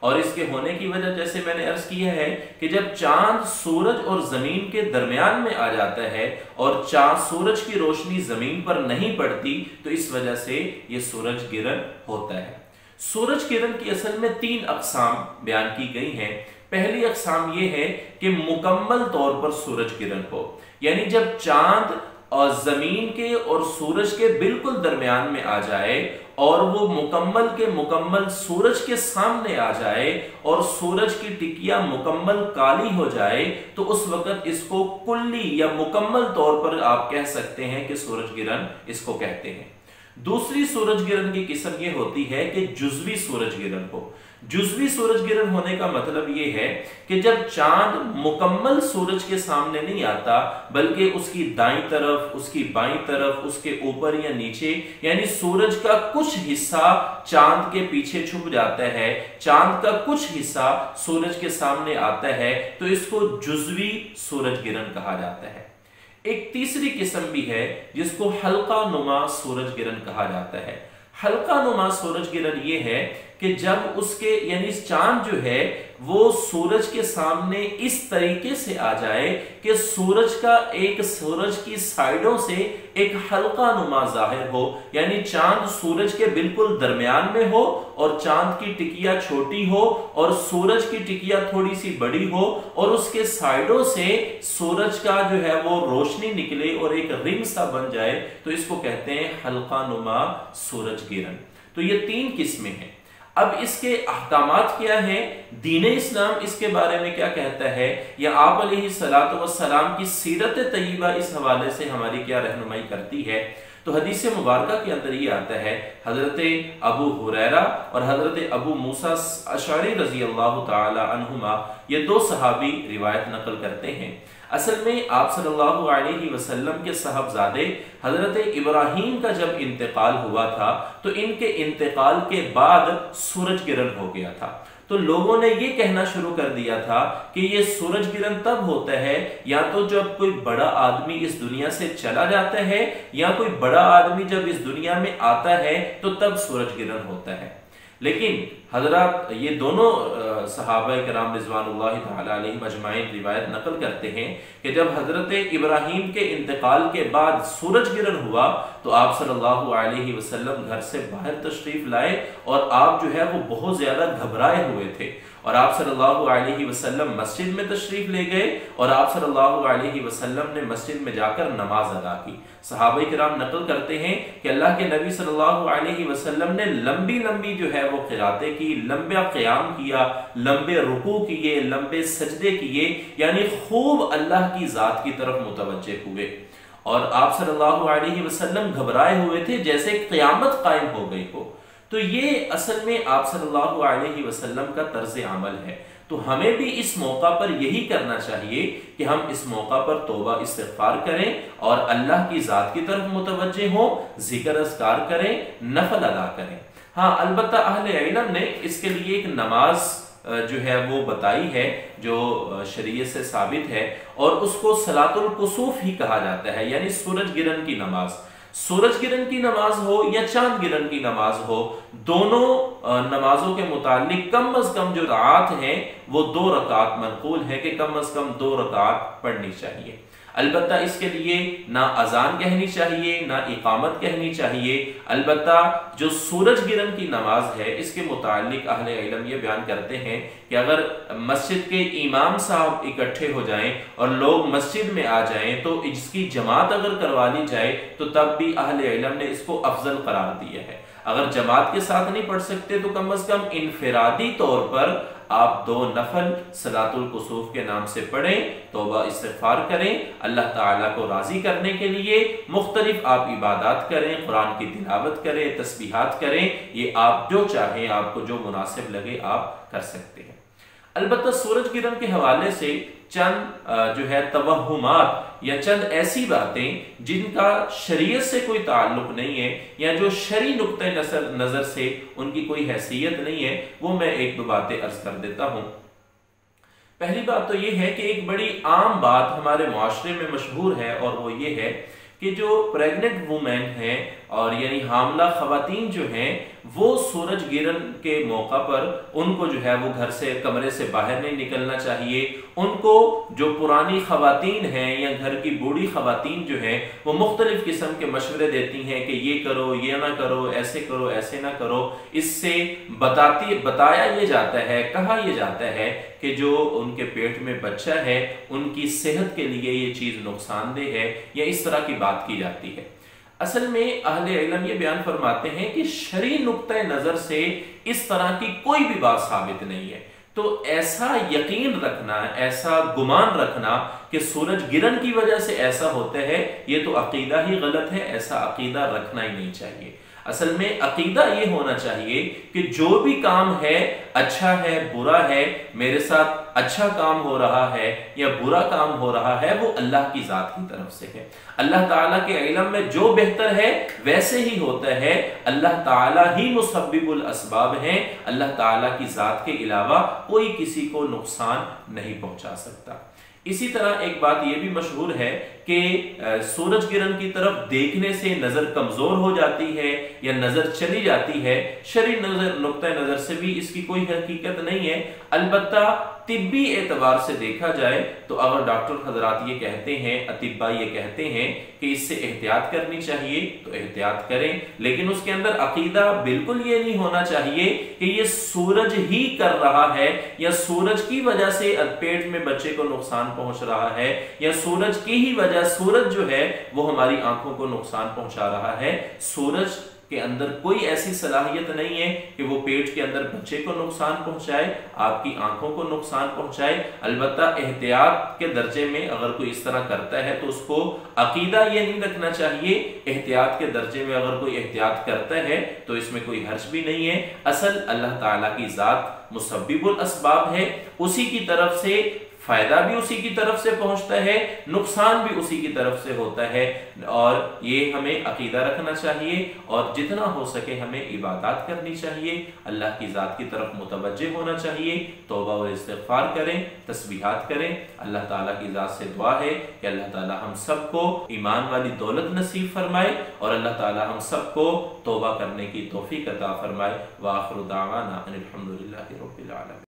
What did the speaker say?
اور اس کے ہونے کی وجہ جیسے میں نے عرض کیا ہے کہ جب چاند سورج اور زمین کے درمیان میں آ جاتا ہے اور سورج کی روشنی زمین پر نہیں پڑتی تو اس وجہ سے یہ سورج گرہن ہوتا ہے۔ سورج گرہن کی اصل میں 3 اقسام بیان کی گئی ہیں۔ پہلی اقسام یہ ہے کہ مکمل طور پر سورج گرہن ہو، یعنی جب چاند اور زمین کے اور سورج کے بالکل درمیان میں آ جائے اور وہ مکمل سورج کے سامنے آ جائے اور سورج کی ٹکیا مکمل کالی ہو جائے تو اس وقت اس کو کلی یا مکمل طور پر آپ کہہ سکتے ہیں کہ سورج گرہن اس کو کہتے ہیں۔ دوسری سورج گرہن کی قسم یہ ہوتی ہے کہ جزوی سورج گرہن ہو۔ جزوی سورج گرہن ہونے کا مطلب یہ ہے کہ جب چاند مکمل سورج کے سامنے نہیں آتا بلکہ اس کی دائیں طرف، اس کی بائیں طرف، اس کے اوپر یا نیچے، یعنی سورج کا کچھ حصہ چاند کے پیچھے چھپ جاتا ہے، چاند کا کچھ حصہ سورج کے سامنے آتا ہے تو اس کو جزوی سورج گرہن کہا جاتا ہے۔ ایک تیسری قسم بھی ہے جس کو حلقہ نما سورج گرہن کہا جاتا ہے۔ حلقہ نما سورج گرہن یہ ہے کہ جب اس کے یعنی چاند جو ہے وہ سورج کے سامنے اس طریقے سے آ جائے کہ سورج کی سائیڈوں سے ایک حلقہ نما ظاہر ہو، یعنی چاند سورج کے بالکل درمیان میں ہو اور چاند کی ٹکیا چھوٹی ہو اور سورج کی ٹکیا تھوڑی سی بڑی ہو اور اس کے سائیڈوں سے سورج کا جو ہے وہ روشنی نکلے اور ایک رنگ سا بن جائے تو اس کو کہتے ہیں حلقہ نما سورج گرہن۔ تو یہ 3 قسمیں ہیں۔ اب اس کے احکامات کیا ہیں، دین اسلام اس کے بارے میں کیا کہتا ہے، یا آپ علیہ السلام کی سیرت طیبہ اس حوالے سے ہماری کیا رہنمائی کرتی ہے۔ تو حدیث مبارکہ کے اندر یہ آتا ہے، حضرت ابو ہریرہ اور حضرت ابو موسیٰ اشعری رضی اللہ تعالی عنہما یہ 2 صحابی روایت نقل کرتے ہیں۔ اصل میں آپ صلی اللہ علیہ وسلم کے صاحبزادے حضرت ابراہیم کا جب انتقال ہوا تھا تو ان کے انتقال کے بعد سورج گرہن ہو گیا تھا، تو لوگوں نے یہ کہنا شروع کر دیا تھا کہ یہ سورج گرہن تب ہوتا ہے یا تو جب کوئی بڑا آدمی اس دنیا سے چلا جاتا ہے یا کوئی بڑا آدمی جب اس دنیا میں آتا ہے تو تب سورج گرہن ہوتا ہے۔ لیکن حضرات یہ دونوں صحابہ کرام رضوان اللہ تعالی علیہم اجمعین روایت نقل کرتے ہیں کہ جب حضرت ابراہیم کے انتقال کے بعد سورج گرہن ہوا تو آپ صلی اللہ علیہ وسلم گھر سے باہر تشریف لائے اور آپ جو ہے وہ بہت زیادہ گھبرائے ہوئے تھے، اور آپ صلی اللہ علیہ وسلم مسجد میں تشریف لے گئے اور آپ صلی اللہ علیہ وسلم نے مسجد میں جا کر نماز ادا کی۔ صحابہ کرام نقل کرتے ہیں کہ اللہ کے نبی صلی اللہ علیہ وسلم نے لمبی جو ہے وہ قراتیں کی، لمبا قیام کیا، لمبے رکوع کیے، لمبے سجدے کیے، یعنی خوب اللہ کی ذات کی طرف متوجہ ہوئے، اور آپ صلی اللہ علیہ وسلم گھبرائے ہوئے تھے جیسے قیامت قائم ہو گئی ہو۔ تو یہ اصل میں آپ صلی اللہ علیہ وسلم کا طرز عمل ہے۔ تو ہمیں بھی اس موقع پر یہی کرنا چاہیے کہ ہم اس موقع پر توبہ استغفار کریں اور اللہ کی ذات کی طرف متوجہ ہوں، ذکر اذکار کریں، نفل ادا کریں۔ ہاں البتہ اہل علم نے اس کے لیے ایک نماز جو ہے وہ بتائی ہے جو شریعت سے ثابت ہے، اور اس کو صلاۃ الکسوف ہی کہا جاتا ہے، یعنی سورج گرہن کی نماز۔ سورج گرہن کی نماز ہو یا چاند گرہن کی نماز ہو، دونوں نمازوں کے متعلق کم از کم جو رکعات ہیں وہ 2 رکعات منقول ہے کہ کم از کم 2 رکعات پڑھنی چاہیے۔ البتہ اس کے لیے نہ اذان کہنی چاہیے نہ اقامت کہنی چاہیے۔ البتہ جو سورج گرہن کی نماز ہے اس کے متعلق اہل علم یہ بیان کرتے ہیں کہ اگر مسجد کے امام صاحب اکٹھے ہو جائیں اور لوگ مسجد میں آ جائیں تو اس کی جماعت اگر کروا لی جائے تو تب بھی اہل علم نے اس کو افضل قرار دیا ہے۔ اگر جماعت کے ساتھ نہیں پڑھ سکتے تو کم از کم انفرادی طور پر آپ 2 نفل صلاۃ الکسوف کے نام سے پڑھیں، توبہ استغفار کریں، اللہ تعالیٰ کو راضی کرنے کے لیے مختلف آپ عبادات کریں، قرآن کی تلاوت کریں، تسبیحات کریں، یہ آپ جو چاہیں، آپ کو جو مناسب لگے آپ کر سکتے ہیں۔ البتہ سورج گرہن کے حوالے سے چند جو ہے توہمات یا چند ایسی باتیں جن کا شریعت سے کوئی تعلق نہیں ہے یا جو شرعی نقطۂ نظر سے ان کی کوئی حیثیت نہیں ہے، وہ میں 1-2 باتیں عرض کر دیتا ہوں۔ پہلی بات تو یہ ہے کہ ایک بڑی عام بات ہمارے معاشرے میں مشہور ہے اور وہ یہ ہے کہ جو پریگننٹ وومن ہیں اور یعنی حاملہ خواتین جو ہیں وہ سورج گرہن کے موقع پر ان کو جو ہے وہ گھر سے کمرے سے باہر نہیں نکلنا چاہیے. ان کو جو پرانی خواتین ہیں یا گھر کی بوڑھی خواتین جو ہیں وہ مختلف قسم کے مشورے دیتی ہیں کہ یہ کرو یہ نہ کرو ایسے نہ کرو. اس سے بتایا یہ جاتا ہے, کہا یہ جاتا ہے کہ جو ان کے پیٹ میں بچہ ہے ان کی صحت کے لیے یہ چیز نقصان دہ ہے, یا اس طرح کی بات کی جاتی ہے. اصل میں اہل علم یہ بیان فرماتے ہیں کہ شرعی نقطہ نظر سے اس طرح کی کوئی بھی بات ثابت نہیں ہے. تو ایسا یقین رکھنا, ایسا گمان رکھنا کہ سورج گرہن کی وجہ سے ایسا ہوتا ہے, یہ تو عقیدہ ہی غلط ہے. ایسا عقیدہ رکھنا ہی نہیں چاہیے. اصل میں عقیدہ یہ ہونا چاہیے کہ جو بھی کام ہے اچھا ہے برا ہے, میرے ساتھ اچھا کام ہو رہا ہے یا برا کام ہو رہا ہے, وہ اللہ کی ذات کی طرف سے ہے. اللہ تعالیٰ کے علم میں جو بہتر ہے ویسے ہی ہوتا ہے. اللہ تعالیٰ ہی مسبب الاسباب ہیں. اللہ تعالیٰ کی ذات کے علاوہ کوئی کسی کو نقصان نہیں پہنچا سکتا. اسی طرح ایک بات یہ بھی مشہور ہے کہ سورج گرہن کی طرف دیکھنے سے نظر کمزور ہو جاتی ہے یا نظر چلی جاتی ہے. شرعی نقطہ نظر سے بھی اس کی کوئی حقیقت نہیں ہے. البتہ طبی اعتبار سے دیکھا جائے تو اگر ڈاکٹر حضرات یہ کہتے ہیں, اطباء یہ کہتے ہیں کہ اس سے احتیاط کرنی چاہیے تو احتیاط کریں, لیکن اس کے اندر عقیدہ بالکل یہ نہیں ہونا چاہیے کہ یہ سورج ہی کر رہا ہے یا سورج کی وجہ سے پیٹ میں بچے کو نقصان پہنچ رہا ہے یا سورج کی ہی وجہ سورج جو ہے وہ ہماری آنکھوں کو نقصان پہنچا رہا ہے. سورج کے اندر کوئی ایسی صلاحیت نہیں ہے کہ وہ پیٹ کے اندر بچے کو نقصان پہنچائے, آپ کی آنکھوں کو نقصان پہنچائے. البتہ احتیاط کے درجے میں اگر کوئی اس طرح کرتا ہے تو اس کو عقیدہ یہ نہیں رکھنا چاہیے. احتیاط کے درجے میں اگر کوئی احتیاط کرتا ہے تو اس میں کوئی حرج بھی نہیں ہے. اصل اللہ تعالیٰ کی ذات مسبب الاسباب ہے, اسی کی طرف سے فائدہ بھی اسی کی طرف سے پہنچتا ہے, نقصان بھی اسی کی طرف سے ہوتا ہے. اور یہ ہمیں عقیدہ رکھنا چاہیے اور جتنا ہو سکے ہمیں عبادات کرنی چاہیے, اللہ کی ذات کی طرف متوجہ ہونا چاہیے, توبہ و استغفار کریں, تسبیحات کریں. اللہ تعالیٰ کی ذات سے دعا ہے کہ اللہ تعالیٰ ہم سب کو ایمان والی دولت نصیب فرمائے اور اللہ تعالیٰ ہم سب کو توبہ کرنے کی توفیق عطا فرمائے. وآخر دعوانا ان الحمدللہ رب العالمین.